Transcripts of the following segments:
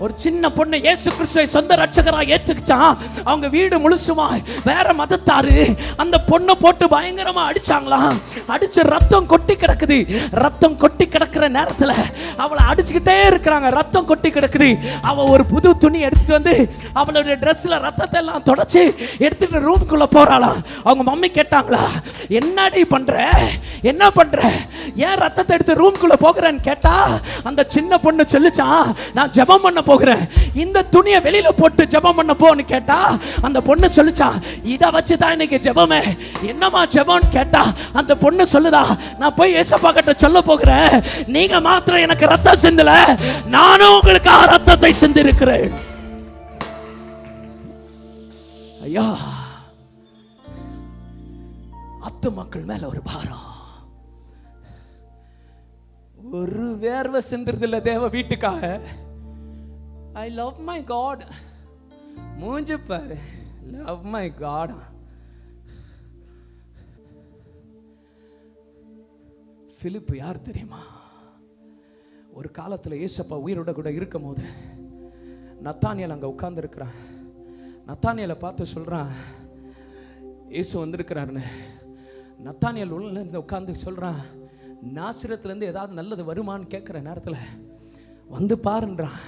ஒரு சின்ன பொண்ணு இயேசு கிறிஸ்துவை சொந்த ரட்சகராக ஏற்றுக்கிச்சான். அவங்க வீடு முழுசுமா வேற மதத்தாரு அந்த பொண்ணை போட்டு பயங்கரமா அடிச்சாங்களாம். அடிச்சு ரத்தம் கொட்டி கிடக்குது. ரத்தம் கொட்டி கிடக்கிற நேரத்துல அவளை அடிச்சுக்கிட்டே இருக்கிறாங்க. ரத்தம் கொட்டி கிடக்குது. அவ ஒரு புது துணி எடுத்துட்டு வந்து அவளுடைய ட்ரெஸ்ல ரத்தத்தை எல்லாம் தொடச்சு எடுத்துட்டு ரூமுக்குள்ள போறாளாம். அவங்க மம்மி கேட்டாங்களா, என்னடி பண்ற, என்ன பண்ற, ஏன் ரத்தத்தை எடுத்து ரூமுக்குள்ள போகிறேன்னு கேட்டா அந்த சின்ன பொண்ணு சொல்லிச்சான், நான் ஜெபம் பண்ண போகிறேன், இந்த துணியை வெளியில போட்டு ஜெபம் பண்ண போன்னு கேட்டா அந்த பொண்ணு சொல்லிச்சான், இதை வச்சுதான் இன்னைக்கு ஜெபமே. என்னமா ஜெபம்னு கேட்டா அந்த பொண்ணு சொல்லுதா, நான் போய் ஏசப்பா கிட்ட சொல்ல போகிறேன், நீங்க மாத்திரம் எனக்கு ரத்தம் சிந்தல, நானும் உங்களுக்காக ரத்தத்தை சிந்திருக்கிறேன். ஐயா, அத்து மக்கள் மேல ஒரு பாரம். ஒரு வேர்வை சிந்துறது இல்ல தேவ வீட்டுக்காக. I love my god. மூஞ்சி பாரு, லவ் மை காட். பிலிப்பு யார் தெரியுமா? ஒரு காலத்துல ஏசப்பா உயிரோட கூட இருக்கும் போது நத்தானியல் அங்க உட்கார்ந்து இருக்கிறான். நத்தானியலை பார்த்து சொல்றான், இயேசு வந்திருக்கிறாருன்னு. நத்தானியல் உள்ள இருந்து உட்கார்ந்து சொல்றான், நாசிரத்திலேருந்து ஏதாவது நல்லது வருமானு கேட்குற நேரத்தில் வந்து பாருன்றான்.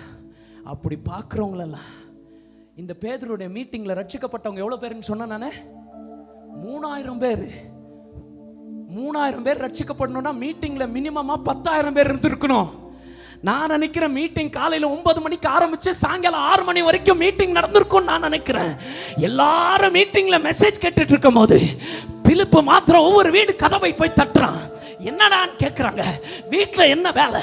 அப்படி பார்க்குறவங்களெல்லாம் இந்த பேதுருடைய மீட்டிங்கில் ரட்சிக்கப்பட்டவங்க எவ்வளோ பேருன்னு சொன்னேன் நான்? 3000 பேர். 3000 பேர் ரட்சிக்கப்படணும்னா மீட்டிங்கில் மினிமமாக 10,000 பேர் இருந்திருக்கணும். நான் நினைக்கிறேன் மீட்டிங் காலையில் 9 மணிக்கு ஆரம்பிச்சு சாயங்காலம் 6 மணி வரைக்கும் மீட்டிங் நடந்திருக்கும் நான் நினைக்கிறேன். எல்லாரும் மீட்டிங்ல மெசேஜ் கேட்டுட்டு இருக்கும் போது பிலிப்பு மாத்திரம் ஒவ்வொரு வீடு கதவை போய் தட்டுறான். என்னடான்னு கேட்கிறாங்க. வீட்டில் என்ன வேலை?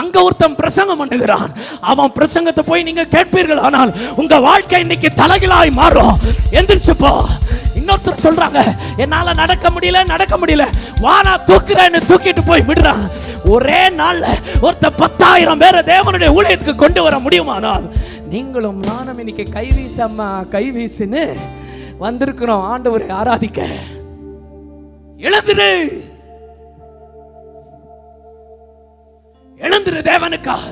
அங்க ஒருத்தன் பிரசங்கம் பண்ணுகிறான். அவன் பிரசங்கத்தை போய் நீங்க கேட்பீர்கள், ஆனால் உங்க வாழ்க்கை இன்னைக்கு தலைகளாய் மாறும். எந்திரிச்சு போ. இன்னொருத்தர் சொல்றாங்க, என்னால நடக்க முடியல, வானா தூக்குறேன்னு தூக்கிட்டு போய் விடுறான். ஒரே நாள்ல ஒருத்த 10,000 பேரை தேவனுடைய ஊழியத்துக்கு கொண்டு வர முடியுமானால் நீங்களும் நானும் இன்னைக்கு கைவீசுன்னு வந்திருக்கிறோம் ஆண்டவரை ஆராதிக்க. எழுந்துரு தேவனுக்காக.